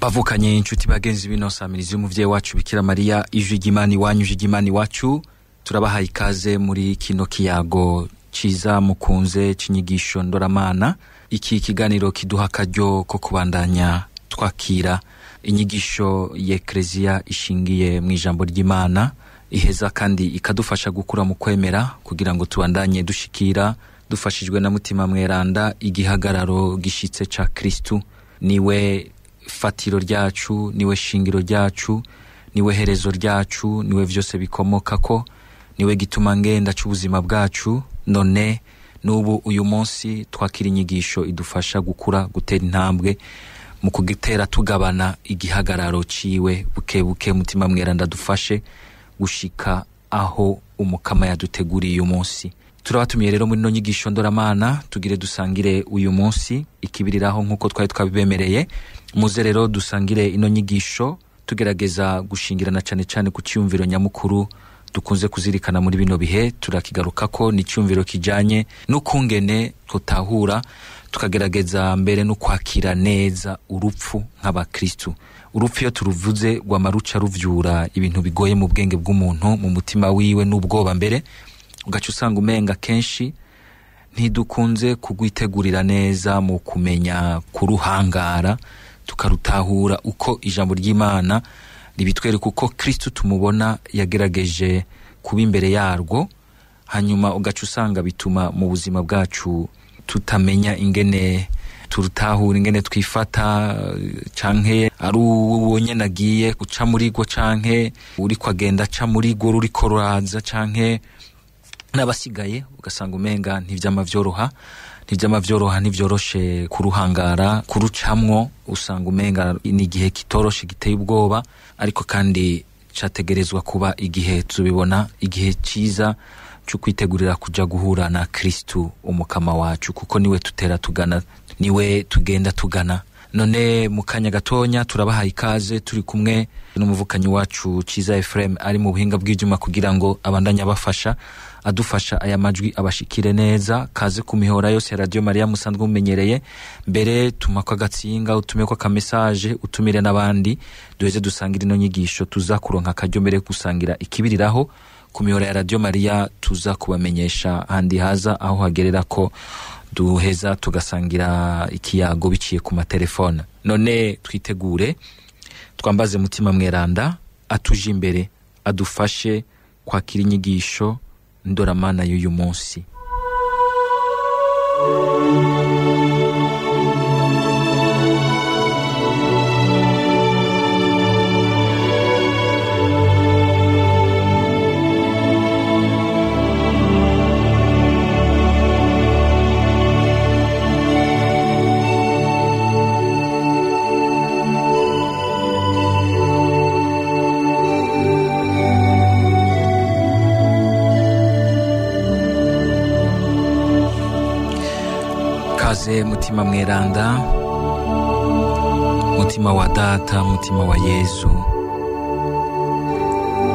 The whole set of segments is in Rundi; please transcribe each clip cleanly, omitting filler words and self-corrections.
bavukanye inshuti bagenzi binosamiriza umuvyeyi wacu Bikira Maria ijwi ry'Imana iwanyu ijwi ry'Imana iwacu turabahaye ikaze muri kino kiyago ciza mukunze cinyigisho ndoramana. Iki kiganiro kiduha akaryo ko kubandanya twakira inyigisho y'Eklezia ishingiye mu ijambo ry'Imana, iheza kandi ikadufasha gukura mu kwemera kugira ngo tubandanye dushikira dufashijwe na mutima mweranda igihagararo gishitse ca Kristu. Niwe fatiro ryacu, niwe shingiro ryacu, niwe herezo ryacu, niwe vyose bikomokako, niwe gituma ngenda c'ubuzima bwacu. None nubu uyu munsi twakira inyigisho idufasha gukura, gutera intambwe mu kugitera tugabana igihagararo ciwe buke buke. Mutima mweranda dufashe gushika aho umukama yaduteguriye uyu munsi. Turabatumiye rero muri no nyigisho ndoramana tugire dusangire uyu munsi ikibiriraho nkuko twari twabibemereye. Muze rero dusangire ino nyigisho tugerageza gushingirana cane cane ku cyumviro nyamukuru dukunze kuzirikana muri bino bihe. Turakigarukako ni cyumviro kijanye n'ukungene tutahura tukagerageza mbere no kwakira neza urupfu nk'abakristu. Urupfu iyo turuvuze rwamaruca ruvyura ibintu bigoye mu bwenge bw'umuntu, mu mutima wiwe n'ubwoba mbere ugaca usanga umenga kenshi ntidukunze kugwitegurira neza mu kumenya kuruhangara tukarutahura uko ijambo ry'Imana ribitwereka uko Kristo tumubona yagerageje kuba imbere yarwo. Hanyuma ugaca usanga bituma mu buzima bwacu tutamenya ingene turutahura, ingene twifata, canke ari uwonye nagiye guca muri go, canke uri kwagenda ca muri go ruri koraza, canke n'abasigaye ugasanga umenga ntivyamavyoroha ntivyoroshe kuruhangara kurucamwo. Usanga umenga ni igihe kitoroshe giteye ubwoba, ariko kandi categerezwa kuba igihe tubibona igihe ciza cyo kwitegurira kuja guhura na Kristu umukama wacu, kuko niwe tutera tugana, niwe tugenda tugana. None mu kanya gatonya turabahaye ikaze turi kumwe n'umuvukanyi wacu Ciza Ephraim ari mu buhinga bw'ivyuma kugira ngo abandanya bafasha adufasha aya majwi abashikire neza. Kaze ku mihora yose ya Radio Maria musanzwe mumenyereye. Mbere tumako agatsinga, utumeko ka message, utumire n'abandi duheze dusangira ino nyigisho tuza kuronka akaryo mbere gusangira ikibiriraho ku mihora ya Radio Maria. Tuza kubamenyesha handi haza aho hagerera ko duheza tugasangira ikiyago biciye ku matelefone. None twitegure twambaze mutima mweranda atuje imbere adufashe kwakira inyigisho ndoramana y'uyu munsi. Mutima mweranda, mutima wa data, mutima wa Yesu,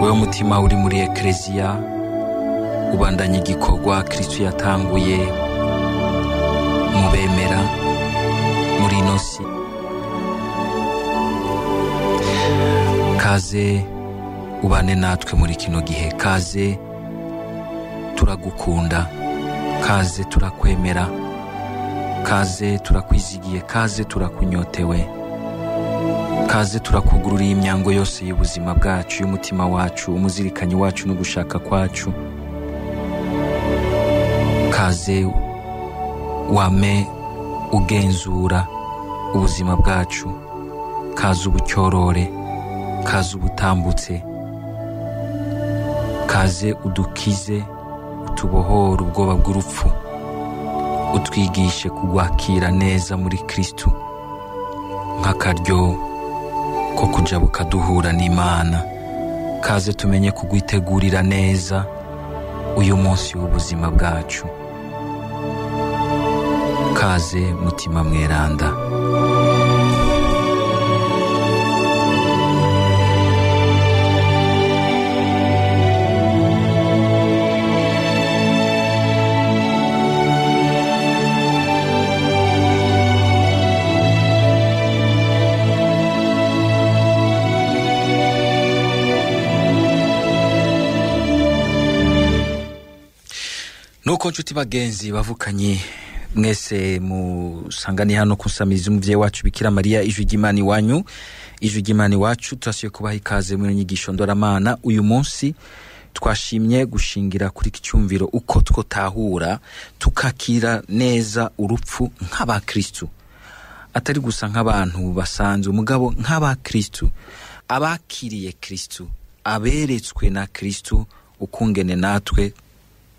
wewe mutima uri muri Eklezia ubandanye igikorwa Kristo yatanguye mubemera muri nosi. Kaze ubane natwe muri kino gihe. Kaze turagukunda, kaze turakwemera, kaze turakwizigiye, kaze turakunyotewe, kaze turakugururiye imyango yose y'ubuzima bwacu, y'umutima wacu, umuzirikanyi wacu n'ugushaka kwacu. Kaze wame ugenzura ubuzima bwacu, kaze ubucyorore, kaze ubutambutse, kaze udukize, utubohora ubwoba bw'urupfu, utwigishe kugwakira neza muri Kristu nk'akaryo ko kuja bukaduhura n'Imana. Kaze tumenye kugwitegurira neza uyu munsi w'ubuzima bwacu. Kaze mutima mweranda. nuko nshuti bagenzi bavukanye mwese musangani hano kusamiriza umuvyeyi wacu Bikira Maria ijwi ry'Imana iwanyu, ijwi ry'Imana iwacu. Turasubiye kubaha ikaze mu nyigisho ndoramana. Uyu munsi twashimye gushingira kuri kicyumviro uko twotahura tukakira neza urupfu nk'abakristo, atari gusa nk'abantu basanzwe, mugabo nk'abakristo abakiriye Kristo, aberetswe na Kristo ukungene natwe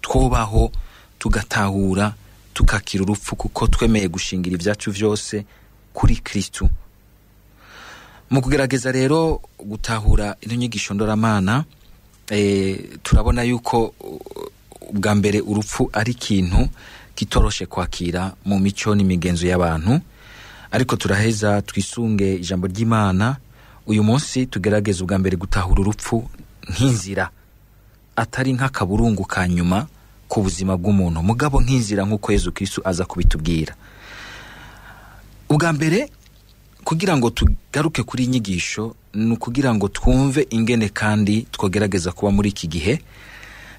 twobaho tugatahura tukakira urupfu, kuko twemeye gushingira ibyacu vyose kuri Kristo. Mu kugerageza rero gutahura ino nyigisho ndoramana, turabona yuko ubwa mbere urupfu ari ikintu kitoroshe kwakira mu mico n'imigenzo y'abantu, ariko turaheza twisunge ijambo ry'Imana. Uyu munsi tugerageza ubwa mbere gutahura urupfu nk'inzira, atari nk'akaburungu ka nyuma ku buzima bw'umuntu, mugabo nk'inzira nk'uko Yesu Kristo aza kubitubwira. Ubwa mbere kugira ngo tugaruke kuri inyigisho, ni kugira ngo twumve ingene kandi twogerageza kuba muri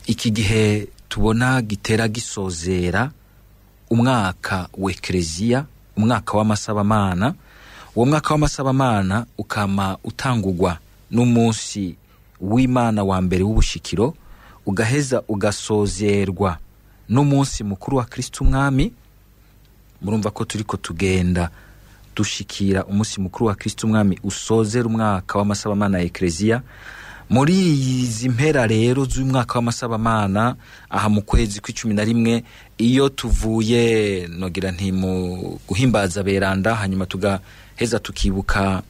iki gihe tubona gitera gisozera umwaka w'Ekleziya, umwaka w'amasabamana. Uwo mwaka w'amasabamana ukama utangurwa n'umunsi w'Imana wa mbere w'ubushikiro, ugaheza ugasozerwa n'umunsi mukuru wa Kristo Umwami. Murumva ko turiko tugenda dushikira umunsi mukuru wa Kristo Umwami usozera umwaka w'amasabamana ya Ekleziya. Muri izi mpera rero z'umwaka w'amasabamana, aha mu kwezi kwa-11, iyo tuvuye nogira nti mu guhimbaza beranda, hanyuma tugaheza tukibuka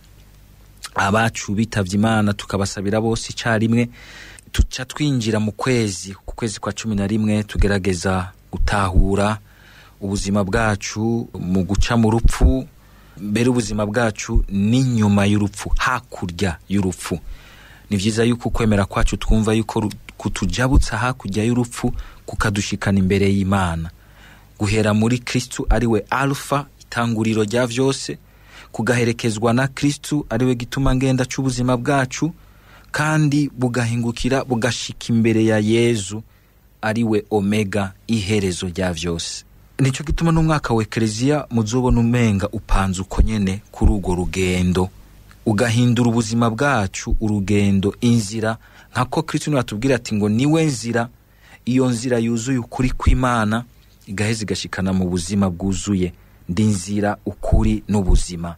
abacu bitavye Imana, tukabasabira bose icarimwe, tuca twinjira mu kwezi kwa-11, tugerageza gutahura ubuzima bwacu mu guca mu rupfu, mbere ubuzima bwacu n'inyuma y'urupfu, hakurya y'urupfu. Ni vyiza yuko kwemera kwacu twumva yuko kutujabutsa hakurya y'urupfu kukadushikana imbere y'Imana, guhera muri Kristo ariwe Alpha, itanguriro rya vyose, kugaherekezwa na Kristo ariwe gituma ngenda c'ubuzima bwacu, kandi bugahingukira bugashika imbere ya Yezu ariwe Omega, iherezo rya vyose. Nico gituma n'umwaka wa Ekleziya muzobona umenga upanze uko nyene kuri urwo rugendo, ugahindura ubuzima bwacu urugendo, inzira, nkako Kristo niwe atubwira ati ngo niwe nzira. Iyo nzira yuzuye ukuri kw'Imana igaheza igashikana mu buzima bwuzuye. Ndi nzira, ukuri n'ubuzima.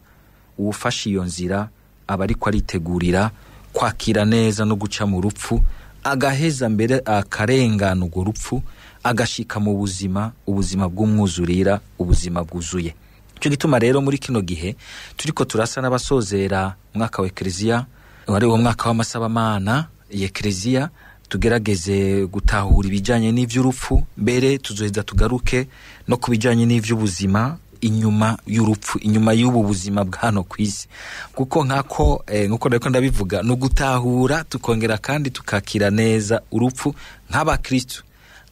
Uwufashe iyo nzira aba ariko aritegurira kwakira neza no guca mu rupfu, agaheza mbere akarengana urwo rupfu, agashika mu buzima, ubuzima bw'umwuzurira, ubuzima bwuzuye. Cyo gituma rero muri kino gihe turiko turasa n'abasozera umwaka wa Ekleziya, wari uwo mwaka w'amasabamana ya Ekleziya, tugerageze gutahura ibijanye n'ivy'urupfu, mbere tuzoheza tugaruke no kubijanye n'ivy'ubuzima inyuma y'urupfu, inyuma y'ubu buzima bwano kwisi. Kuko nkuko reko ndabivuga, no gutahura tukongera kandi tukakira neza urupfu nk'abakristo,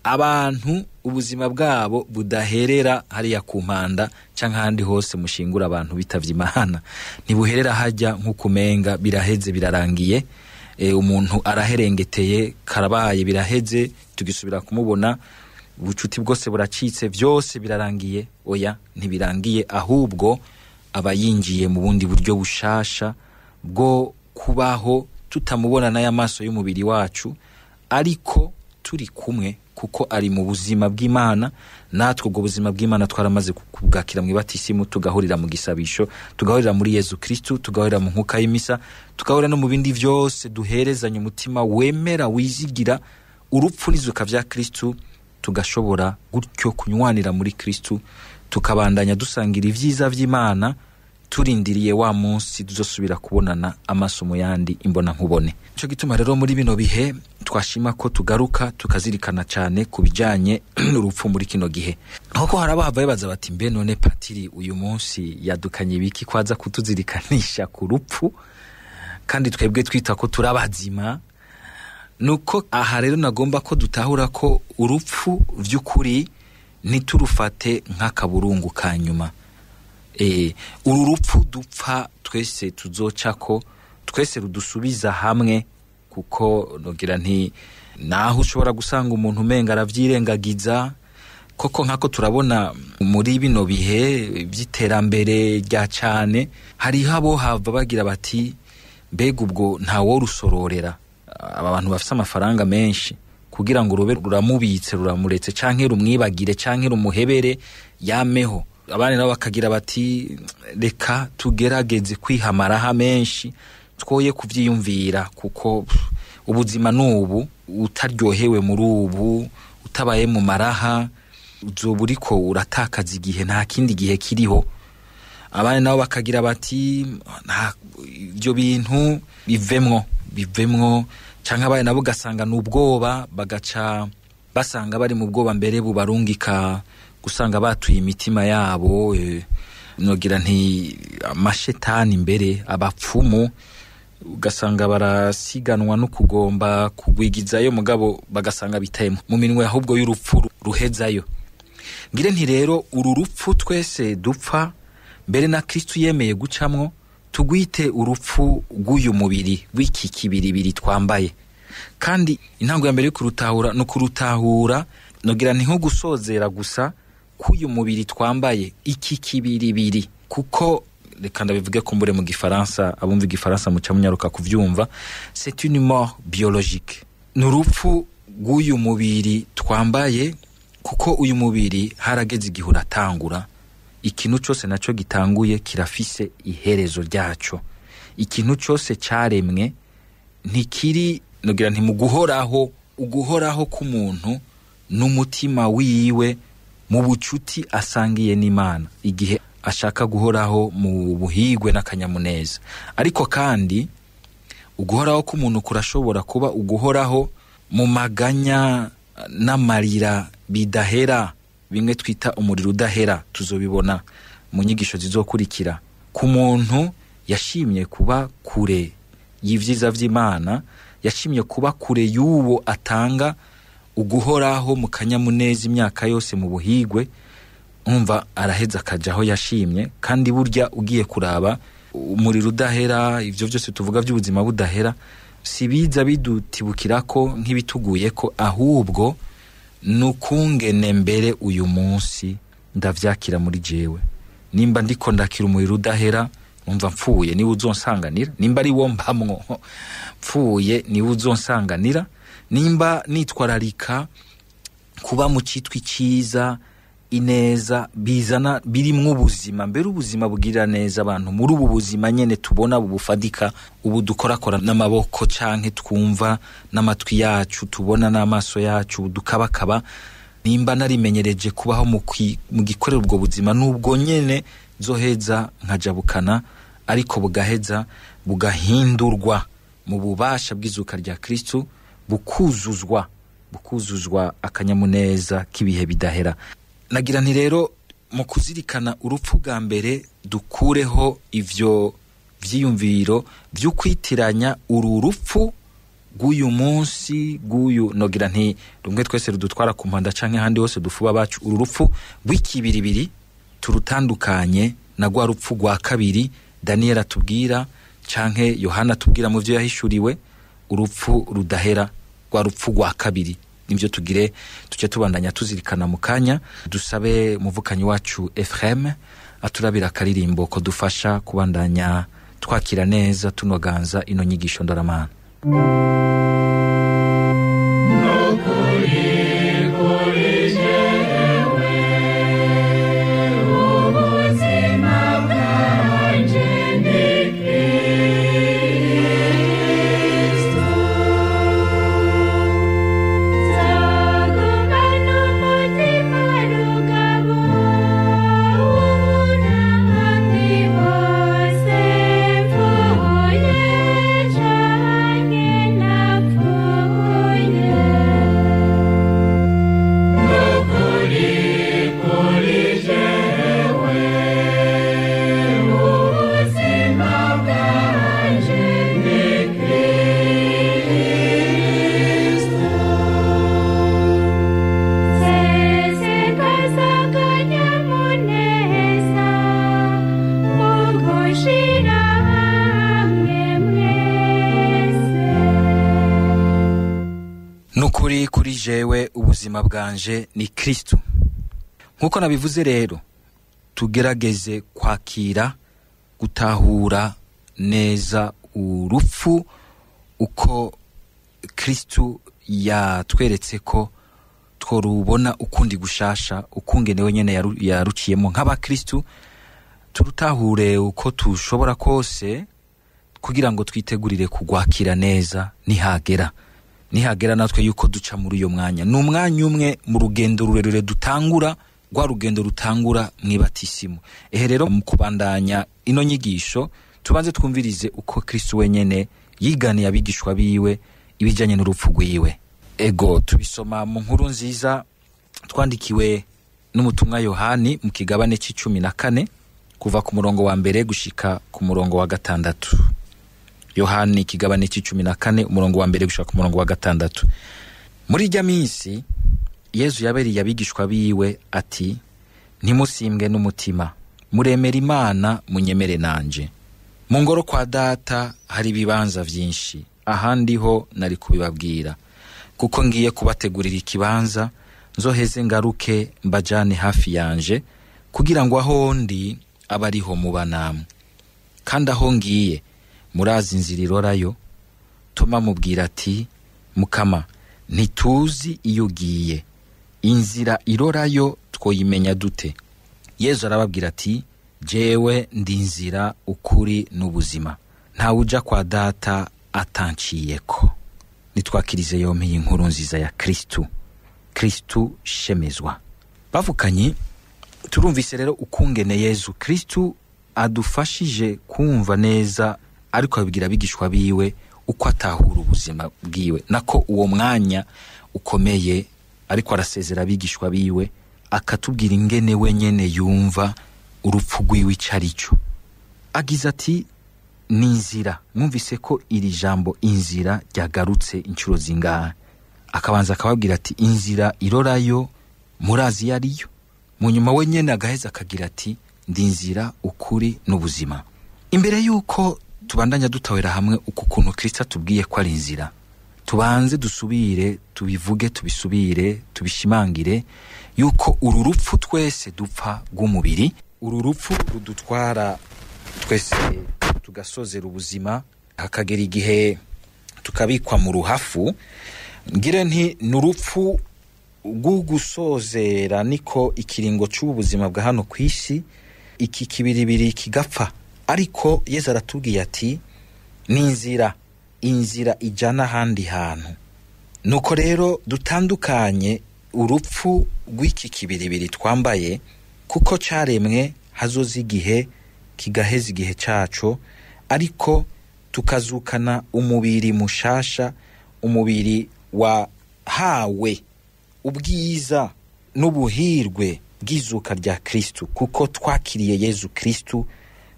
abantu ubuzima bwabo budaherera hariya ku mpanda canke handi hose mushingura abantu bitavye Imana. Ntibuherera hajya nk'ukumenga biraheze birarangiye, umuntu araherengeteye, karabaye biraheze, tugisubira kumubona ubucuti bwose buracitse, vyose birarangiye. Oya, ntibirangiye, ahubwo abayinjiye mu bundi buryo bushasha bwo kubaho tutamubona n'amaso y'umubiri wacu, ariko turi kumwe, kuko ari mu buzima bw'Imana. Natwe ubwo buzima bw'Imana twaramaze kubwakira mu ibatisimu, tugahurira mu gisabisho, tugahurira muri Yesu Kristo, tugahurira mu nkuka y'imisa, tugahurira no mu bindi vyose duherezanya umutima wemera wizigira urupfu n'izuka vya Kristo, tugashobora gutyo kunywanira muri Kristo, tukabandanya dusangira ivyiza vy'Imana, turindiriye wa munsi tuzosubira kubonana amaso mu yandi, imbona nkubone. Cyo gituma rero muri bino bihe twashima ko tugaruka tukazirikana cyane kubijanye n'urupfu muri kino gihe. Ahoko harabahava baza bati, mbe none patiri uyu munsi yadukanye ibiki kwaza kutuzirikanisha ku rupfu, kandi twebwe twita ko turabazima? Nuko aha rero nagomba ko dutahura ko urupfu vy'ukuri niturufate nk'akaburungu ka nyuma. Uru rupfu dupfa twese tuzocako, twese rudusubiza hamwe, kuko nogira nti naho ushobora gusanga umuntu umenga aravyirengagiza, koko nkako turabona muri bino bihe by'iterambere rya cyane hari habo hava bagira bati mbega ubwo ntawo rusororera aba bantu bafite amafaranga menshi kugira ngo rube ruramubitse ruramuretse canke rumwibagire canke rumuhebere yameho. Abandi nabo bakagira bati reka tugerageze kwihamaraha menshi twoye kuvyiyumvira kuko ubuzima nubu utaryohewe muri ubu utabaye mu maraha uzoburiko uratakaza igihe nta kindi gihe kiriho. Abandi nabo bakagira bati ibyo bintu bivemwo canke abandi nabo gasanga n'ubwoba bagaca basanga bari mu bwoba mbere bubarungika gusanga batuye imitima yabo nogira nti amashetani mbere abapfumu ugasanga barasiganwa no kugomba kugwigizayo mugabo bagasanga bitayemo mu minwe ahubwo y'urupfu ruhezayo. Ngire nti rero uru rupfu twese dupfa mbere na Kristo yemeye gucamwo tugwite urupfu rw'uyu mubiri w'iki kibiribiri twambaye. Kandi intango ya mbere yo kurutahura no kurutahura nogira nti nko gusozera gusa k'uyu mubiri twambaye iki kibiribiri kuko reka ndabivuge ko mbure mu gifaransa abumva igifaransa muca munyaruka kuvyumva c'est une mort biologique. N'urupfu rw'uyu mubiri twambaye kuko uyu mubiri harageze igihe uratangura. Ikintu cyose naco gitanguye kirafise iherezo ryaco. Ikintu cyose caremwe ntikiri nogira nti mu uguhoraho k'umuntu n'umutima wiwe mu bucuti asangiye n'Imana igihe ashaka guhoraho mu buhigwe n'akanyamuneza. Ariko kandi uguhoraho k'umuntu kurashobora kuba uguhoraho mu maganya n'amarira bidahera bimwe twita umuriro udahera. Tuzobibona mu nyigisho zizokurikira ku muntu yashimye kuba kure y'ivyiza vy'Imana, yashimye kuba kure y'uwo atanga uguhoraho mu kanyamuneza imyaka yose mu buhigwe. Umva araheza akajaho yashimye. Kandi burya ugiye kuraba umuriro udahera ivyo byose tuvuga by'ubuzima budahera sibiza bidutibukirako nk'ibituguye ko ahubwo nukungene mbere uyu munsi ndavyakira muri jewe. Nimba ndiko ndakira umuriro udahera umva mfuye ni uzonsanganira. Nimba ari wo mbamwo mfuye ni uzonsanganira. Nimba nitwararika kuba mu citwi ciza ineza bizana birimwo ubuzima mbere ubuzima bugira neza abantu muri ubu buzima nyene tubona bubufadika ubu dukorakora n'amaboko canke twumva n'amatwi yacu tubona n'amaso yacu dukabakaba. Nimba narimenyereje kubaho mu gikorera ubwo buzima nubwo nyene zoheza nkajabukana ariko bugaheza bugahindurwa mu bubasha bw'izuka rya Kristo bukuzuzwa akanyamuneza kibihe bidahera. Nagira nti rero mu kuzirikana urupfu bwa mbere dukureho ivyo vyiyumviro vy'ukwitiranya uru rupfu rw'uyu munsi rw'uyu nogira nti rumwe twese rudutwara ku mpanda canke handi hose dufuba bacu. Uru rupfu rw'ikibiribiri turutandukanye na rwa rupfu rwa kabiri Daniel atubwira canke Yohana atubwira mu vyo yahishuriwe urupfu rudahera rwa rupfu rwa kabiri. Nivyo tugire tuce tubandanya tuzirikana mu kanya. Dusabe muvukanyi wacu Ephrem aturabira akaririmbo ko dufasha kubandanya twakira neza tunoganza ino nyigisho ndoramana. Nukuri kuri jewe ubuzima bwanje ni Kristo. nk'uko nabivuze rero tugerageze kwakira gutahura neza urupfu uko Kristu yatweretse ko tworubona ukundi gushasha ukungenewe nyene yaruciyemo nk'abakristu turutahure uko tushobora kose kugira ngo twitegurire kugwakira neza nihagera natwe yuko duca muri uyo mwanya n'umwanya umwe mu rugendo rurerure dutangura rwa rugendo rutangura mwibatisimu. Rero mu kubandanya ino nyigisho tubanze twumvirize uko Kristo wenyene yiganiye abigishwa biwe ibijanye n'urupfu rwiwe. Ego tubisoma mu nkuru nziza twandikiwe n'umutumwa Yohani mu kigabane c'14 kuva ku murongo wa mbere gushika ku murongo wa 6. Yohani kigabane c'14 umurongo wa mbere gushika ku murongo wa 6. Muri rya minsi Yesu yaberiye abigishwa biwe ati, ntimusimbwe n'umutima, muremera Imana munyemere nanje. Mu ngoro kwa data hari ibibanza vyinshi, ahandi ho nari kubibabwira, kuko ngiye kubategurira ikibanza, nzoheze ngaruke mbajane hafi yanje, kugira ngo aho ndi abariho muba namwe. Kandi aho ngiye murazi inzira irorayo. Toma mubwira ati, Mukama, ntituzi iyo ugiye, inzira irorayo twoyimenya dute? Yesu arababwira ati, jewe ndi inzira, ukuri n'ubuzima, nta uja kwa data atanciyeko. Nitwakirize yompi inkuru nziza ya Kristu shemezwa. Bavukanye turumvise rero ukungene Yesu Kristu adufashije kumva neza, ariko abibwira abigishwa biwe uko atahura ubuzima bwiwe, nako uwo mwanya ukomeye, ariko arasezera abigishwa biwe akatubwira ingene wenyene yumva urupfu rwiwe icarico. Agize ati, ni inzira. Mwumvise ko iri jambo inzira ryagarutse incuro zingahe? Akabanza akababwira ati, inzira irorayo murazi yariyo. Mu nyuma wenyene agaheza akagira ati, ndi inzira, ukuri n'ubuzima. Imbere yuko tubandanya dutawera hamwe uko kuntu Kristo atubwiye ko ari inzira, tubanze dusubire tubivuge, tubisubire tubishimangire yuko uru rupfu twese dupfa rw'umubiri, uru rupfu rudutwara twese tugasozera ubuzima, hakagera igihe tukabikwa mu ruhafu. Ngire nti n'urupfu rw'ugusozera, niko ikiringo cy'ubuzima bwa hano kw'isi iki kibiribiri kigapfa. Ariko Yesu aratubwiye ati, ni inzira ijana handi hantu. Nuko rero dutandukanye urupfu rw'iki kibiribiri twambaye, kuko caremwe hazoza igihe kigaheza igihe caco, ariko tukazukana umubiri mushasha, umubiri wahawe ubwiza n'ubuhirwe bw'izuka rya Kristu, kuko twakiriye Yesu Kristu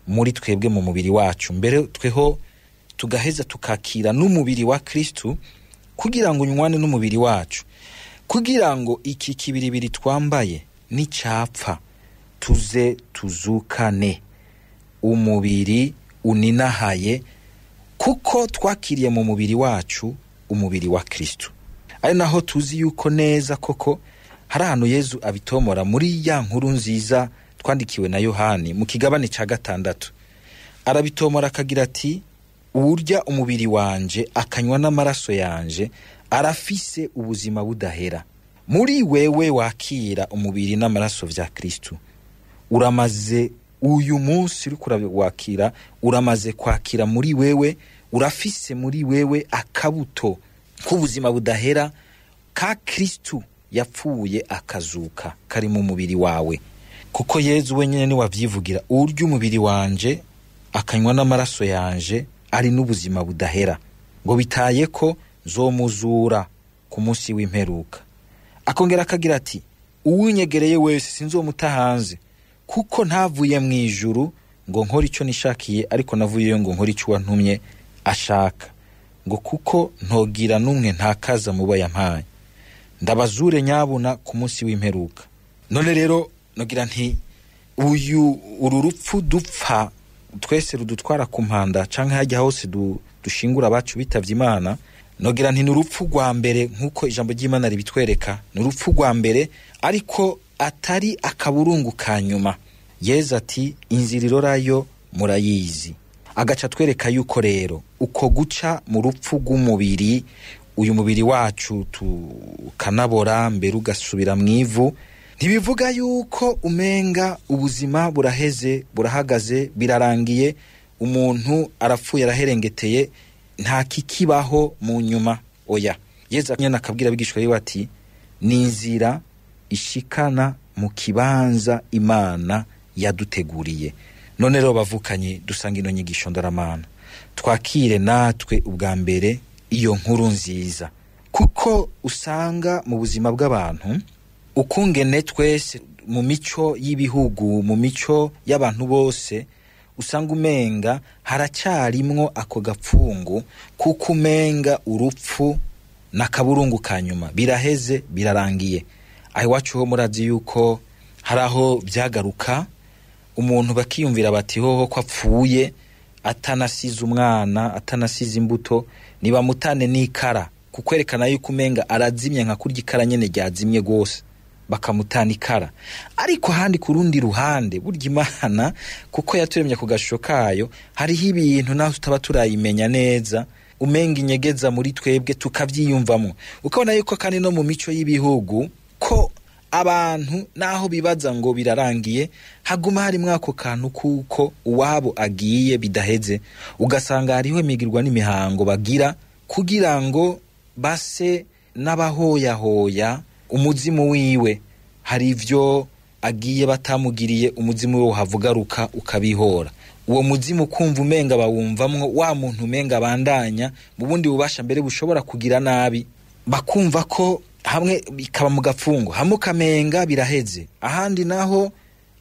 muri twebwe mu mubiri wacu. Mbere tweho tugaheza tukakira n'umubiri wa Kristu, kugira ngo unywane n'umubiri wacu, kugira ngo iki kibiribiri twambaye nicapfa tuze tuzukane umubiri uninahaye, kuko twakiriye mu mubiri wacu umubiri wa Kristu. Ari naho tuzi yuko neza koko hari ahantu Yesu abitomora muri ya nkuru nziza twandikiwe na Yohani mu kigabane ca 6. Arabitomora akagira ati, urya umubiri wanje akanywa n'amaraso yanje arafise ubuzima budahera. Muri wewe wakira umubiri n'amaraso vya Kristu, uramaze uyu munsi uriko wakira, uramaze kwakira muri wewe, urafise muri wewe akabuto k'ubuzima budahera ka Kristu yapfuye akazuka kari mu mubiri wawe. Kuko Yesu wenyene ni wavyivugira, urya umubiri wanje akanywa n'amaraso yanje ari n'ubuzima budahera, ngo bitaye ko nzomuzura ku munsi w'imperuka. Akongera akagira ati, uwunyegereye wese sinzomuta hanze, kuko ntavuye mu ijuru ngo nkora ico nishakiye, ariko navuyeyo ngo nkora ico wantumye ashaka, ngo kuko ntogira numwe ntakaza mubo yampaye, ndabazure nyabuna ku munsi w'imperuka. None rero nogira nti uru rupfu dupfa twese rudutwara ku mpanda, canke hajya hose dushingura abacu bitavye Imana. Nogira nti n'urupfu rwa mbere, nkuko ijambo ry'Imana ribitwereka, n'urupfu rwa mbere, ariko atari akaburungu ka nyuma. Yezu ati inzira irorayo murayizi. Agaca twereka yuko rero uko guca mu rupfu rw'umubiri, uyu mubiri wacu tukanabora mbere ugasubira mu ivu, ntibivuga yuko umenga ubuzima buraheze, burahagaze, birarangiye, umuntu arapfuye araherengeteye, nta kikibaho mu nyuma. Oya, Yezu nyene akabwira abigishwa biwe ati ni inzira ishikana mu kibanza Imana yaduteguriye. None rero bavukanye dusanga ino nyigisho ndoramana, twakire natwe ubwa mbere iyo nkuru nziza, kuko usanga mu buzima bw'abantu ukungene twese mu mico y'ibihugu, mu mico y'abantu bose, usanga umenga haracyarimwo ako gapfungu kuko umenga urupfu na kaburungu ka nyuma, biraheze, birarangiye. Aho iwacu ho murazi yuko haraho byagaruka, umuntu bakiyumvira bati hoho ko apfuye atanasize umwana, atanasize imbuto, niba mutane n'ikara, kukwerekana yuko umenga arazimye nka kurya ikara nyene ryazimye gose, bakamutana ikara. Ariko handi ku rundi ruhande, burya Imana kuko yaturemye ku gashusho kayo, hariho ibintu naho tutaba turayimenya neza, umenga inyegeza muri twebwe tukavyiyumvamo. Ukabona yuko kandi no mu mico y'ibihugu ko abantu naho bibaza ngo birarangiye, haguma hari mwako kantu kuko uwabo agiye bidaheze, ugasanga hariho imigirwa n'imihango bagira kugira ngo base n'abahoyahoya umuzimu wiwe. Hari ivyo agiye batamugiriye, umuzimu we uhavugaruka ukabihora. Uwo muzimu kumva umenga bawumvamwo wa muntu umenga bandanya mu bundi bubasha mbere bushobora kugira nabi, bakumva ko hamwe bikaba mu gapfungo, hamwe kamenga biraheze, ahandi naho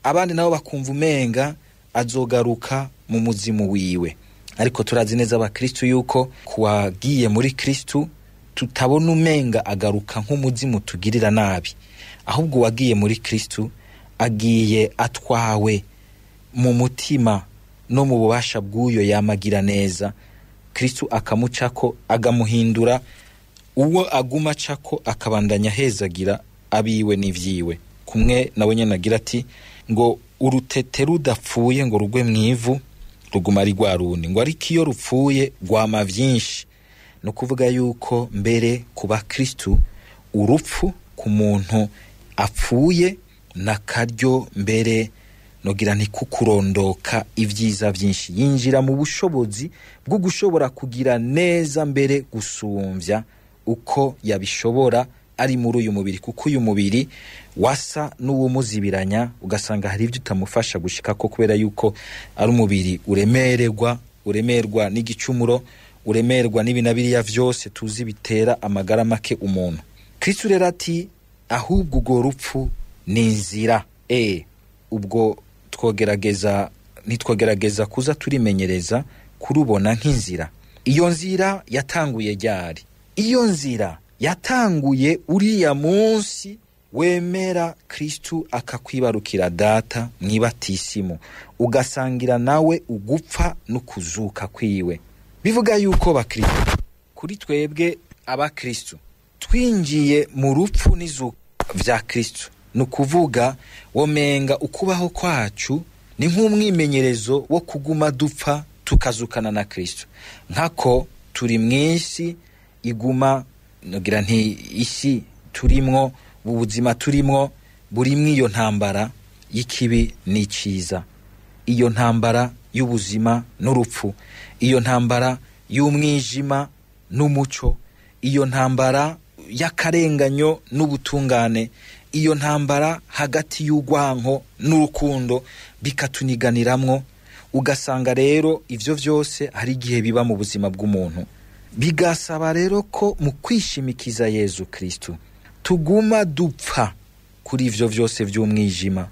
abandi nabo bakumva umenga azogaruka mu muzimu wiwe. Ariko turazi neza abakristo yuko kuwagiye muri Kristo tutabona umenga agaruka nk'umuzimu tugirira nabi, ahubwo wagiye muri Kristo agiye atwawe mu mutima no mu bubasha bw'uyo yamagira neza. Kristo akamucako, agamuhindura uwo aguma cako, akabandanya hezagira abiwe n'ivyiwe. Kumwe nawe nyene agira ati ngo urutete rudapfuye ngo rugwe mwivu ruguma ari rwarundi, ngo ariko iyo rupfuye rwama vyinshi. No kuvuga yuko mbere kuba Kristo urupfu ku muntu apfuye nakaryo mbere nogira ntikukurondoka ivyiza vyinshi, yinjira mu bushobozi bwo gushobora kugira neza mbere gusumvya uko yabishobora ari muri uyu mubiri, kuko uyu mubiri wasa n'uwumuzibiranya, ugasanga hari ivyo utamufasha gushika ko, kubera yuko ari umubiri uremerwa n'igicumuro, uremerwa n'ibinabiriya vyose tuzi bitera amagara make umuntu. Kristo rero ati ahubwo urwo rupfu ni inzira. Ubwo ntitwogerageza kuza turimenyereza kurubona nk'inzira. Iyo nzira yatanguye ryari? Iyo nzira yatanguye uriya munsi wemera Kristo akakwibarukira data mwibatisimu, ugasangira nawe ugupfa no kuzuka kwiwe. Bivuga yuko bakristo, kuri twebwe abakristo, twinjiye mu rupfu n'izuka vya Kristo. Nukuvuga womenga ukubaho kwacu ni nk'umwimenyerezo wo kuguma dupfa tukazukana na Kristo, nkako turi mwisi iguma nogira nti isi turimwo, ubuzima turimwo burimwe iyo ntambara y'ikibi n'iciza, iyo ntambara y'ubuzima n'urupfu, iyo ntambara y'umwijima n'umuco, iyo ntambara y'akarenganyo n'ubutungane, iyo ntambara hagati y'ugwanko n'urukundo bikatuniganiramwo. Ugasanga rero ivyo vyose hari igihe biba mu buzima bw'umuntu, bigasaba rero ko mu kwishimikiza Yezu Kristo tuguma dupfa kuri ivyo vyose vy'umwijima,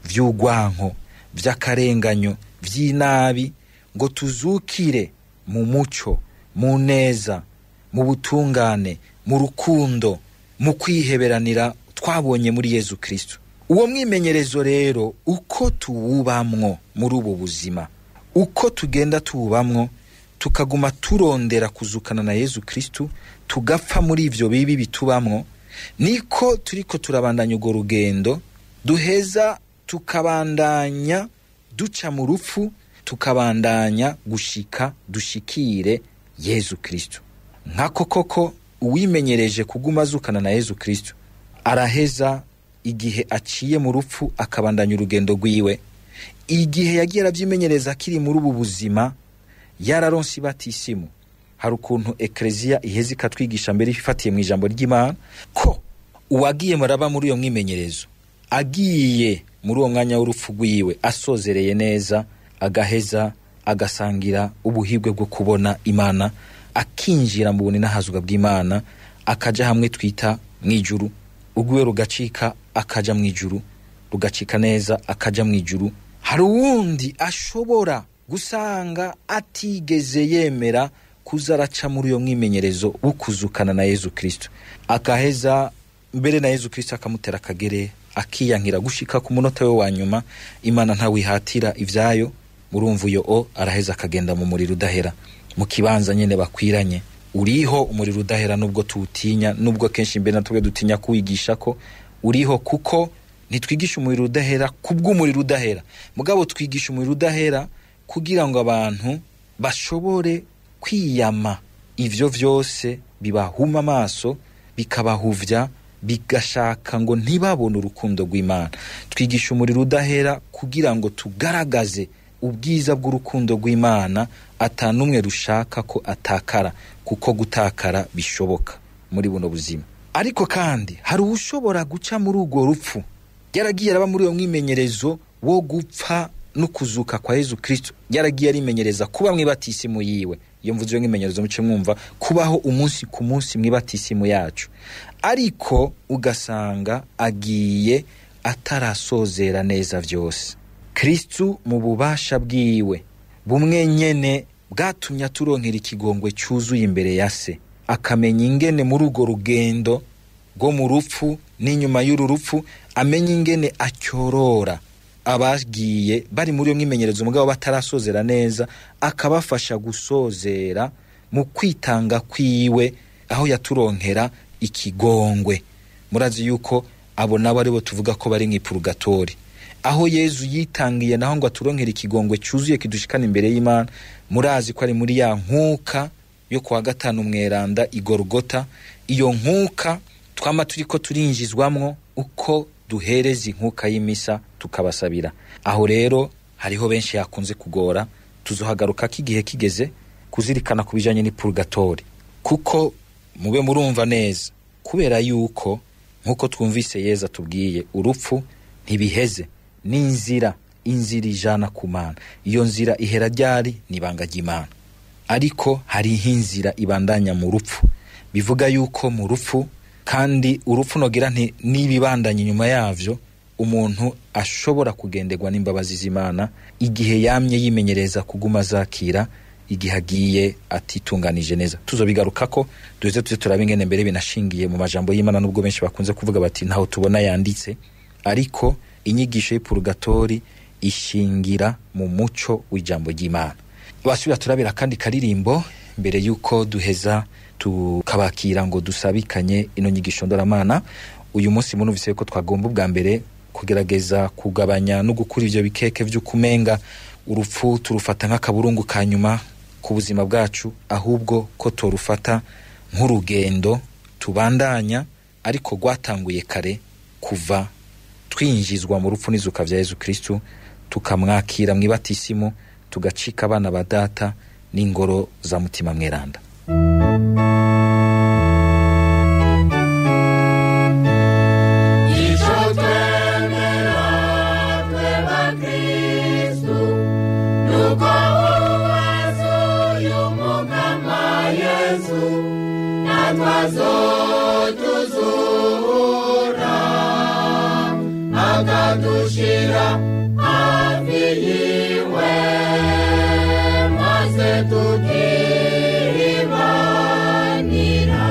vy'ugwanko, vy'akarenganyo, vy'inabi, ngo tuzukire mu muco, mu neza, mu butungane, mu rukundo, mu kwiheberanira twabonye muri Yezu Kristo. Uwo mwimenyerezo rero uko tuwubamwo muri ubu buzima, uko tugenda tuwubamwo, tukaguma turondera kuzukana na Yezu Kristo, tugapfa muri ivyo bibi bitubamwo, niko turiko turabandanya urwo rugendo duheza tukabandanya duca mu rupfu, tukabandanya gushika dushikire Yezu Kristo. Nkako koko uwimenyereje kuguma azukana na Yezu Kristo araheza igihe aciye mu rupfu akabandanya urugendo rwiwe. Igihe yagiye aravyimenyereza akiri muri ubu buzima yararonse batisimu. Hari ukuntu eklezia iheze ikatwigisha mbere ifatiye mu ijambo ry'Imana ko uwagiye maraba muri iyo mwimenyerezo agiye muri uwo mwanya w'urupfu rwiwe asozereye neza, agaheza agasangira ubuhibwe bwo kubona Imana, akinjira mu bunini n'ahazwa bw'Imana, akaja hamwe twita mwijuru, ugwe rugacika akaja mwijuru, rugacika neza akaja mwijuru. Hari uwundi ashobora gusanga atigeze yemera kuzaraca muri iyo mwimenyerezo ukuzukana na Yezu Kristo, akaheza mbere na Yezu Kristo akamutera akagere, akiyankira gushika ku munota we wa nyuma. Imana ntawihatira ivyayo, murumva uyo araheza akagenda mu muriro udahera, mu kibanza nyene bakwiranye. Uriho umuriro udahera, nubwo tuutinya, nubwo kenshi mbere natwe dutinya kuwigisha ko uriho, kuko nitwigisha umuriro udahera kubw'umuriro udahera, mugabo twigisha umuriro udahera kugira ngo abantu bashobore kwiyama ivyo vyose bibahuma amaso, bikabahuvya, bigashaka ngo ntibabone urukundo rw'Imana. Twigisha umuriro udahera kugira ngo tugaragaze ubwiza bw'urukundo rw'Imana, atanumwe rushaka ko atakara, kuko gutakara bishoboka muri buno buzima. Ariko kandi hari ushobora guca muri urwo rupfu yaragiye araba muri iyo mwimenyerezo wo gupfa no kuzuka kwa Yezu Kristo, yaragiye arimenyereza kuba mwibatisimu yiwe. Iyo mvuze iyo mwimenyerezo muce mwumva kubaho umunsi ku munsi mwibatisimu yacu, ariko ugasanga agiye atarasozera neza vyose. Kristo mu bubasha bwiwe bumwe nyene bwatumye turonkera ikigongwe cyuzuye imbere ya se, akamenya ingene muri urwo rugendo rwo mu rupfu n'inyuma y'uru rupfu, amenya ingene acyorora abagiye bari muri iyo mwimenyerezo mugabo batarasozera neza, akabafasha gusozera mu kwitanga kwiwe, aho yaturonkera ikigongwe. Murazi yuko abo nabo aribo tuvuga ko bari mu purgatori, aho Yezu yitangiye naho ngo aturonkera ikigongwe cyuzuye kidushikana imbere y'Imana. Murazi ko ari muri ya nkuka yo kwa gatanu mweranda Igorogota. Iyo nkuka twama turiko turinjizwamwo uko duhereza inkuka y'imisa tukabasabira. Aho rero hariho benshi yakunze kugora, tuzohagaruka kigihe kigeze kuzirikana kubijanye ni purgatori, kuko mube murumva neza, kubera yuko nkuko twumvise Yezu atubwiye urupfu ntibiheze, n'inzira ijana ku Mana. Iyo nzira ihera ryari nibanga ry'Imana, ariko hariho inzira ibandanya mu rupfu. Bivuga yuko mu rupfu kandi urupfu nogira nti nibibandanye nyuma yavyo, umuntu ashobora kugenderwa n'imbabazi z'Imana igihe yamye yimenyereza kuguma zakira, igihe agiye atitunganije neza. Tuzobigarukako duze turabingene mbere binashingiye mu majambo y'Imana, nubwo benshi bakunze kuvuga bati ntaho tubona yanditse, ariko inyigisho y'ipurgatori ishingira mu muco w'ijambo ry'Imana. Basubira turabira kandi karirimbo mbere yuko duheza tukabakira ngo dusabikanye ino nyigisho ndoramana. Uyu munsi munumvise ko twagomba ubwa mbere kugerageza kugabanya no gukura ivyo bikeke vy'ukumenga urupfu turufata nk'akaburungu ka nyuma ku buzima bwacu, ahubwo ko torufata nk'urugendo tubandanya, ariko rwatanguye kare kuva twinjizwa mu rupfu n'izuka vya Yezu Kristo, tukamwakira mwibatisimu, tugacika abana ba data n'ingoro za mutima mweranda. Akadushira afiyiwe maze tukiribanira.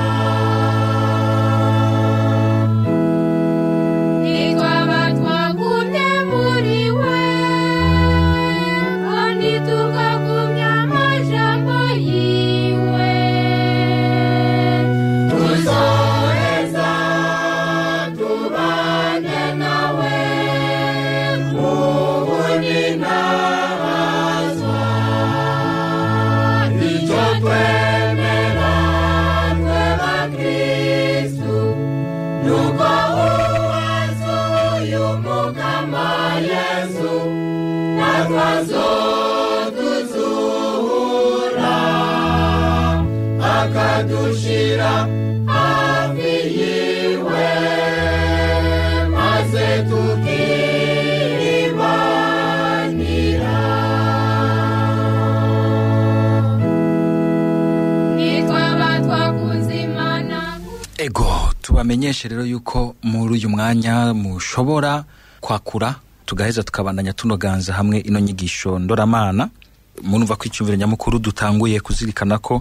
Nitwaba twagumye muri we, kandi tukagumya amajambo yiwe, tuzoheza tubane nawe tukadushira hafi yiwe maze tukiribanira. Nitwaba twakunze Imana. Ego tubamenyeshe rero yuko muri uyu mwanya mushobora kwakura tugaheza tukabandanya tunoganza hamwe ino nyigisho ndoramana. Munumva ko icyumviro nyamukuru dutanguye kuzirikana ko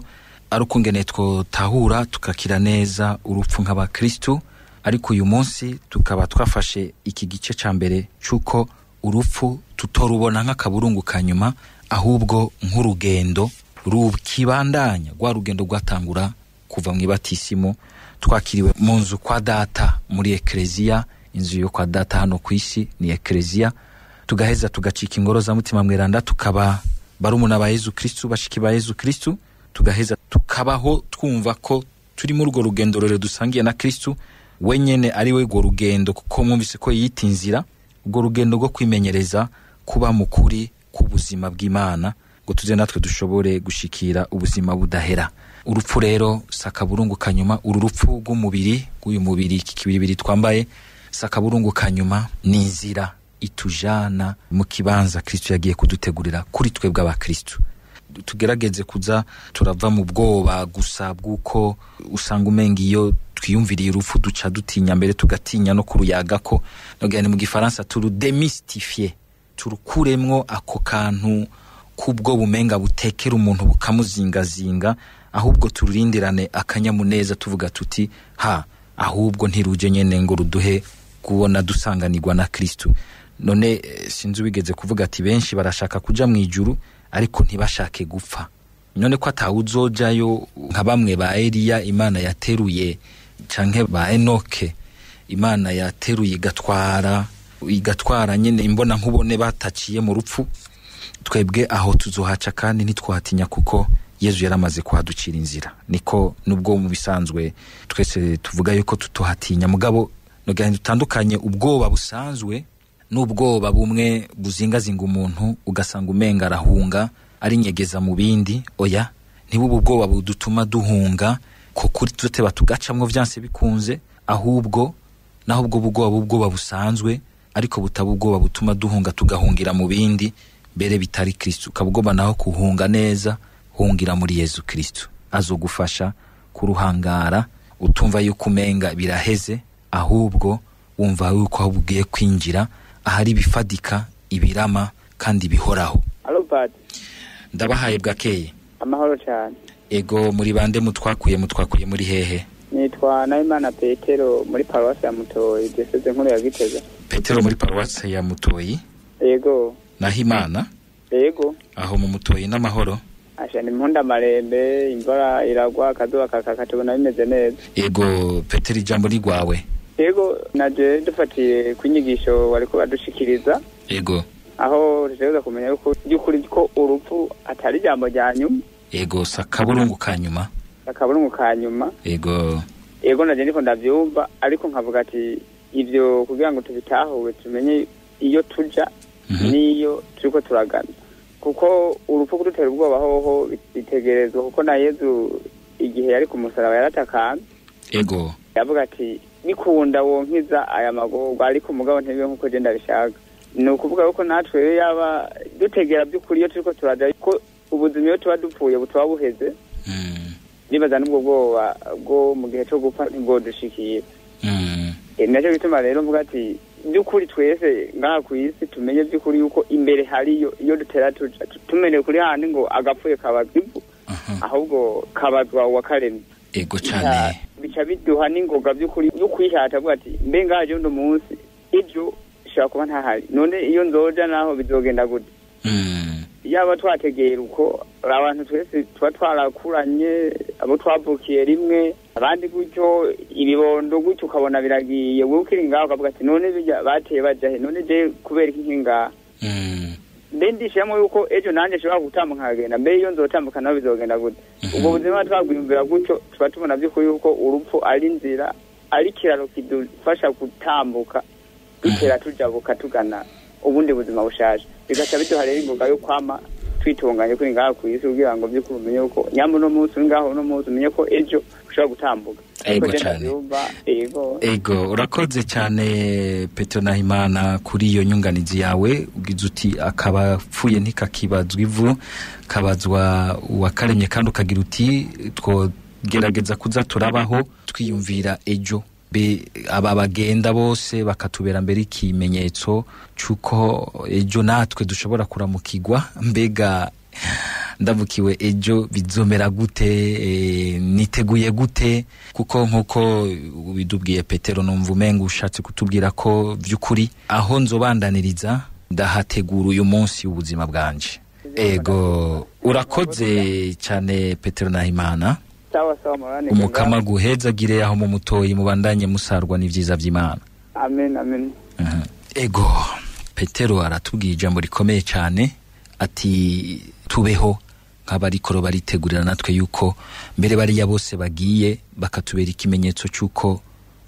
ari ukungene twotahura tukakira neza urupfu nk'abakristu, ariko uyu munsi tukaba twafashe iki gice ca mbere cyuko urupfu tutorubona nk'akaburungu kanyuma, ahubwo nk'urugendo rukibandanya, rwa rugendo rwatangura kuva mu ibatisimo twakiriwe mu nzu kwa data muri eklezia. Inzu yo kwa data hano ku isi ni eklezia, tugaheza tugacika ingoro za mutima mweranda, tukaba barumuna ba Yesu Kristo, bashiki ba Yesu Kristo, tugaheza tukabaho twumva ko turi mu rugo rugendo rero dusangiye na Kristo wenyene ari we go rugendo, kuko mwumvise ko yitinzira ubwo rugendo rwo kwimenyereza kuba mukuri kubuzima bw'Imana ngo tuze natwe dushobore gushikira ubuzima budahera. Urupfu rero sakaburungu kanyuma, uru rupfu rw'umubiri, uyu mubiri iki kibiri twambaye, sakaburungu kanyuma ni inzira itujana mu kibanza Kristo yagiye kudutegurira kuri twebwe abakristo. Tugerageze kuza turava mu bwoba gusa bw'uko usanga umenga iyo twiyumviriye urupfu duca dutinya, mbere tugatinya no kuruyaga ko nogene mu gifaransa turu demystifier, turukuremwo ako kantu kubwo bumenga butekera umuntu bukamuzingazinga, ahubwo tururindirane akanyamuneza tuvuga tuti ahubwo ntiruje nyene ngo ruduhe kubona dusanganirwa na Kristo. None sinzi wigeze kuvuga ati benshi barashaka kuja mu ijuru ariko ntibashake gupfa. None ko atawuzojayo nka bamwe ba Eliya Imana yateruye, canke ba Enoke Imana yateruye igatwara nyene imbona nkubone bataciye mu rupfu, twebwe aho tuzohaca kandi ntitwahatinya kuko Yesu yaramaze kuhaducira inzira. Niko nubwo mu bisanzwe twese tuvuga yuko tutohatinya, mugabo nogene dutandukanye ubwoba busanzwe n'ubwoba bumwe buzingazinga umuntu ugasanga umenga arahunga ari nyegeza mu bindi. Oya, ntibubu ubwoba budutuma duhunga ko kuri tuteba tugacamwo vyanse bikunze, ahubwo naho ubwoba busanzwe ariko butaba ubwoba butuma duhunga tugahungira mu bindi mbere bitari Kristo. Kabugomba naho kuhunga neza, hungira muri Yesu Kristo, azogufasha kuruhangara utumva yuko umenga biraheze, ahubwo wumva yuko abugiye kwinjira ahari bifadika ibirama kandi bihoraho. Alobad ndabahaye bwakeye. Amahoro cyane. Ego muri bande mutwakuye muri hehe? Nitwa Nahimana Petero muri Paruwasi ya Mutoyi, diocese nkuru ya Gitega. Petero muri Paruwasi ya Mutoyi. Yego. Nahimana. Yego. Aho mu Mutoyi n'amahoro. Ashani impunda marembe, imvura iragwa, akazuba kakatubona bimeze neza. Ego Petero ijambo ni gwawe. Yego naje dufatiye kwinyigisho wariko badushikiriza. Yego. Aho rero kumenya yuko byukuri ko urupfu atari jambo ryanyuma. Yego sakaburungu kanyuma. Sakaburungu kanyuma. Yego. Yego naje ndiko ndavyumva, ariko nkavuga ati ivyo kugira ngo tubitahuwe tumenye iyo tuja niyo turiko turagana, kuko urupfu kudutera ubwoba hoho bitegerezwa, kuko na Yesu igihe yari ku musaraba yaratakana. Ego. Yavuga ati nikunda wonkiza aya magorwa, ariko umugabo ntebe nkuko je ndabishaka. Ni ukuvuga yuko natwe yaba dutegera by'ukuri iyo turiko turaja ko ubuzima iyo tuba dupfuye butaba buheze. Nibaza n'ubwo bwoba bwo mu gihe cyo gupfa ngo dushikiye. Nacyo bituma rero mvuga ati by'ukuri twese ngaha ku isi tumenye by'ukuri yuko imbere hariyo iyo dutera tumenye kuri handi ngo agapfuye kabazwa, ahubwo kabazwa wa karemye. Ego cyane. Bica biduha n'ingoga by'ukuri yo kwihata avuga ati mbe ngaje ndo munsi ibyo shaka kuba ntahari, none iyo nzoja naho bizogenda gute? Yaba twategera uko abantu twese twa twarakuranye, abo twavukiye rimwe, abandi gutyo ibibondo gutyo ukabona biragiye, wowe ukiri ngaho ukavuga ati none bijya bateye bajahe, none je kubera iki ngaha. Ndishamo yuko ejo nanje shobora gutambuka nkagenda, mbe iyo nzotambuka naho bizogenda gute? Ubwo buzima twagwimvira gutyo tuba tubona byuko yuko urupfu ari nzira, ari kiraro kidufasha gutambuka dutera tujabuka tugana ubundi buzima bushaje. Bigaca biduha rero ingoga yo kwama twitunganye kuri ngaho ku isi kugira ngo by'ukuri umenye ko nyambo no munsi ngaho no munsi umenye ko ejo ushobora gutambuka. Ego cyane. Ego urakoze cyane Petero Nahimana kuri iyo nyunganizi yawe ugize uti akaba pfuye ntikakibazwa ivu kabazwa wakaremye kandi ukagira uti two gerageza kuza turabaho twiyumvira ejo be aba bagenda bose bakatubera mbere ikimenyetso cyuko ejo natwe dushobora kuramukigwa mbega ndavukiwe ejo bizomera gute niteguye gute kuko nkuko bidubwiye Petero numva umenga ushatse kutubwira ko byukuri aho nzobandaniriza ndahategura uyu munsi ubuzima bwanje. Ego urakoze cyane Petero Nahimana. Umukama guhezagire aho mu mutoyi mubandanye musarwa n'ivyiza vy'Imana. Amen. Ego Petero aratubwiye ijambo rikomeye cyane ati tubeho nk'abarikoro baritegurira natwe yuko mbere bari bose bagiye bakatubera ikimenyetso cyuko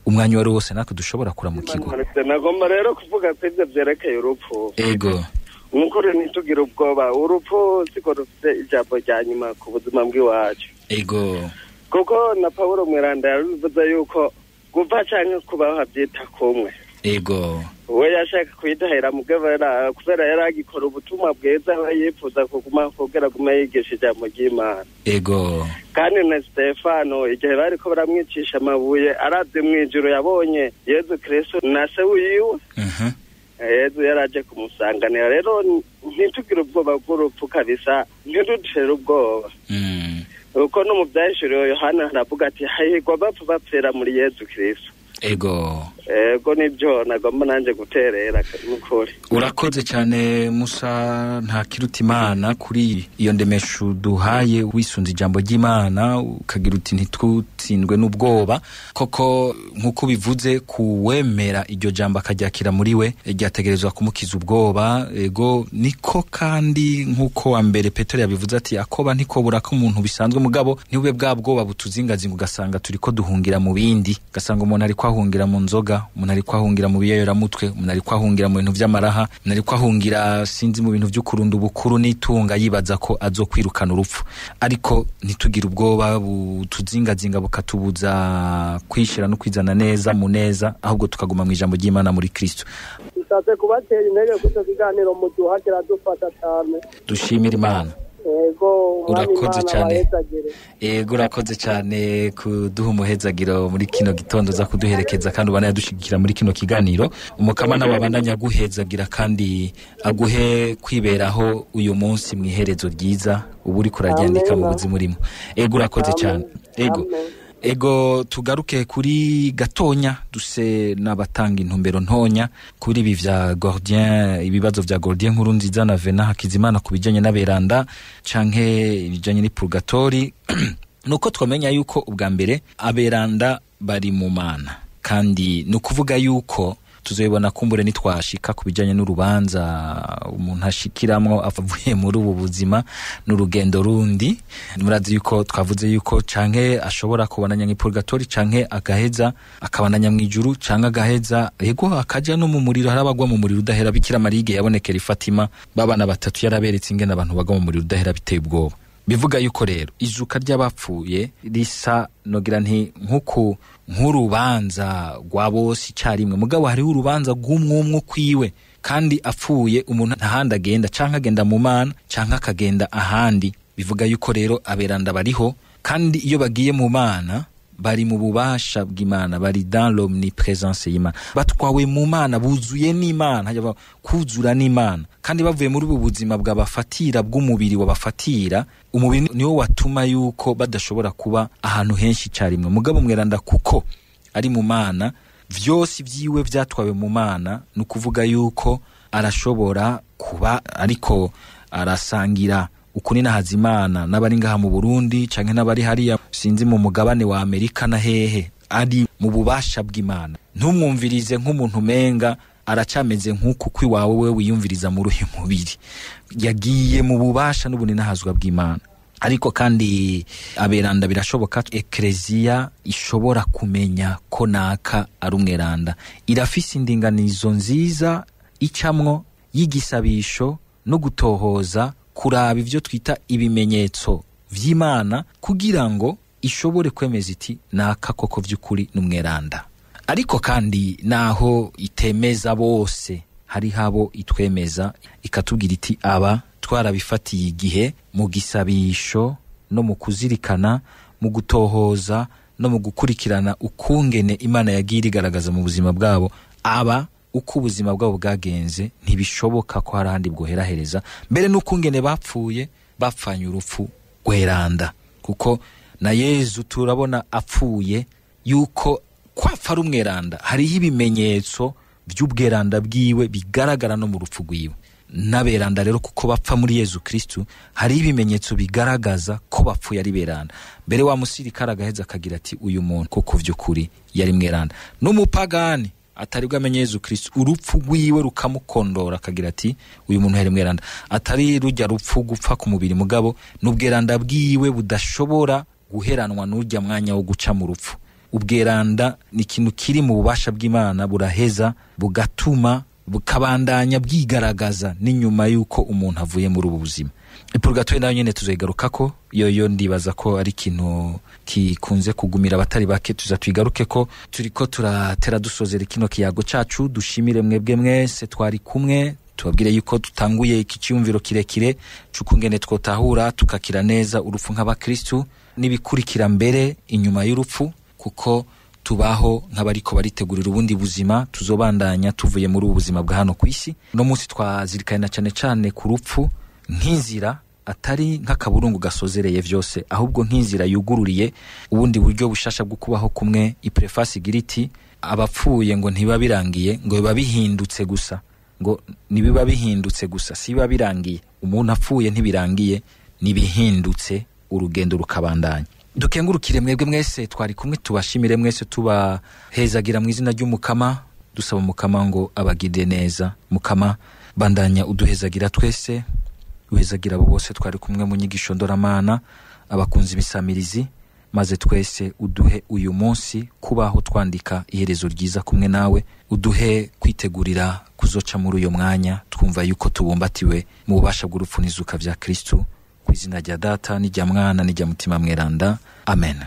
umwanya wari wose natwe dushobora kuramukirwa. Nagomba rero kuvuga ko ibyo byerekeye urupfu. Ego nk'ukuri ntitugire ubwoba urupfu siko rufite ijambo rya nyuma ku buzima bw'iwacu. Ego kuko na Paulo Mweranda yavuze yuko gupfa cyangwa kubaho habyita kumwe. Ego we yashaka kwitahira mugabara kubera yaragikora ubutumwa bweza aho yifuza kuguma kugera kuma yigisha ijambo ry'Imana. Ego kandi na Stefano igihe bariko baramwicisha amabuye aravye mwijuru yabonye Yesu Kristo na se wiwe. Yesu yaraje kumusanganira rero ntitugire ubwoba bw'urupfu kabisa ntidutere ubwoba. Uko no mu byashuriwe Yohana aravuga ati hahirwa bapfu bapfira muri Yesu Kristo. Ego nibyo nagomba nanje guterera n'ukuri. Urakoze cyane Musa nta kiruta Imana kuri iyo ndemeshu duhaye wisunze ijambo ry'Imana ukagira uti ntitutsindwe n'ubwoba koko nkuko bivuze kuwemera iryo jambo akaryakira muri we ryategerezwa kumukiza ubwoba. Ego niko kandi nkuko wa mbere Petero yabivuze ati akoba ntikobura ko umuntu bisanzwe mugabo niwe bwa bwoba butuzingazinga ugasanga turiko duhungira mu bindi ugasanga umuntu ari kwahungira mu nzoga umuntu ari kwahungira mu biyayora mutwe umuntu ari kwahungira mu bintu by'amaraha umuntu ari kwahungira sinzi mu bintu by'ukurunda ubukuru n'itunga yibaza ko azokwirukana urupfu ariko ntitugira ubwoba butuzingazinga bukatubuza kwishira no kwizana neza mu neza ahubwo tukaguma mu ijambo ry'Imana muri Kristo. Tusaze kubatera intege kuko kiganiro mu duhakira dufata cyane dushimira Imana. Ego urakoze cyane. Ego urakoze cyane kuduha umuhezagiro muri kino gitondo za kuduherekeza kandi ubana yadushigikira muri kino kiganiro umukama n'ababandanya guhezagira kandi aguhe kwiberaho uyu munsi mwiherezo ryiza uburi kuragendeka mu buzima urimo. Ego urakoze cyane. Ego tugaruke kuri gatonya duse nabatanga intumbero ntonya kuri ibi vya Gordien ibibazo vya Gordien nkuru nziza na Vena Hakizimana kubijanye n'aberanda canke ibijanye ni purgatori nuko twamenya yuko ubwa mbere aberanda bari mu Mana kandi nukuvuga yuko tuzoyibona kumbure nitwashika kubijanye n'urubanza umuntu ashikiramwo avuye muri ubu buzima n'urugendo rundi murazi yuko twavuze yuko canke ashobora kubonanya nk'ipurgatori canke agaheza akabandanya mu ijuru canke agaheza yego akaja no mu muriro harabagwa mu muriro udahera Bikira Mariya yabonekera Fatima babana batatu yaraberetse ingene abantu bagwa mu muriro udahera biteye ubwoba. Bivuga yuko rero izuka ry'abapfuye risa nogira nti nk'urubanza rwa bose icyarimwe mugabo hariho urubanza rw'umwumwe kwiwe kandi apfuye umuntu ntahandi agenda canke agenda mu Mana canke akagenda ahandi. Bivuga yuko rero aberanda bariho kandi iyo bagiye mu Mana bari mu bubasha bw'Imana bari dans l'omniprésence y'Imana batwawe mu Mana buzuye n'Imana hajya kuzura n'Imana kandi bavuye muri ubu buzima bw'abafatira bw'umubiri wabafatira umubiri niwo watuma yuko badashobora kuba ahantu henshi cyarimwe mugabo mweranda kuko ari mu Mana vyose vyiwe vyatwawe mu Mana nukuvuga yuko arashobora kuba ariko arasangira ukuni na Hazimana n'abari ngaha mu Burundi canke n'abari hariya sinzi mu mugabane wa Amerika na hehe ari mu bubasha bw'Imana. Ntumwumvirize nk'umuntu menga aracameze nk'uku kwiwawe we wiyumviriza muri uyu mubiri yagiye mu bubasha n'ubunenahazwa bw'Imana. Ariko kandi aberanda birashoboka eklezia ishobora kumenya ko naka ari umweranda irafise indinganizo nziza icamwo y'igisabisho no gutohoza kuraba ivyo twita ibimenyetso vy'Imana kugira ngo ishobore kwemeza iti naka koko vy'ukuri n'umweranda. Ariko kandi naho itemeza bose, hari habo itwemeza ikatubwira iti aba twarabifatiye igihe mu gisabisho no mu kuzirikana, mu gutohoza no mu gukurikirana ukungene Imana yagira igaragaza mu buzima bwabo. Aba uko ubuzima bwabo bwagenze ntibishoboka ko hari handi bwoherahereza, mbere n'ukungene bapfuye bapfanye urupfu rweranda. Kuko na Yezu turabona apfuye yuko kwapfa ari umweranda, hariho ibimenyetso by'ubweranda bwiwe bigaragara no mu rupfu rwiwe. N'aberanda rero kuko bapfa muri Yezu Kristu, hari ibimenyetso bigaragaza ko bapfuye ari beranda. Mbere wa musirikare agaheza akagira ati uyu muntu koko vy'ukuri yari mweranda. N'umupagani atari bwamenye Yezu Kristu, urupfu rwiwe rukamukondora akagira ati uyu muntu yari mweranda. Atari rujya rupfu gupfa ku mubiri mugabo, n'ubweranda bwiwe budashobora guheranwa n'urya mwanya wo guca mu rupfu. Ubweranda ni ikintu kiri mu bubasha bw'Imana, buraheza bugatuma bukabandanya bwigaragaza n'inyuma yuko umuntu avuye muri ubu buzima. Purgatoire nayo nyene tuzoyigarukako, yo ndibaza ko ari ikintu kikunze kugumira abatari bake. Tuzatwigaruke ko turiko turatera dusozera kino kiyago cacu. Dushimire mwebwe mwese twari kumwe, tubabwire yuko tutanguye iki cyumviro kirekire cukungene twotahura tukakira neza urupfu nk'abakristu nibikurikira mbere inyuma y'urupfu, kuko tubaho nk'abariko baritegurira ubundi buzima tuzobandanya tuvuye muri ubu buzima bwa hano kw'isi. No munsi twazirikana cyane cyane ku rupfu nk'inzira atari nk'akaburungu gasozereye vyose, ahubwo nk'inzira yugururiye ubundi buryo bushasha bwo kubaho kumwe. Iprefasi igira iti abapfuye ngo ntiba birangiye, ngo biba bihindutse gusa, ngo nibiba bihindutse gusa, si biba birangiye. Umuntu apfuye ntibirangiye, nibihindutse, urugendo rukabandanya. Dukengurukire mwebwe mwese twari kumwe, tubashimire mwese, tubahezagira mu izina ry'Umukama, dusaba Umukama ngo abagide neza. Mukama bandanya uduhezagira twese, uhezagira abo bose twari kumwe mu nyigisho ndoramana, abakunzi bisamirizi, maze twese uduhe uyu munsi kubaho twandika iherezo ryiza kumwe nawe, uduhe kwitegurira kuzoca muri uyo mwanya twumva yuko tubumbatiwe mu bubasha bw'urupfu n'izuka vya Kristu. Ku izina rya Data n'irya Mwana n'irya Mutima Mweranda. Amen.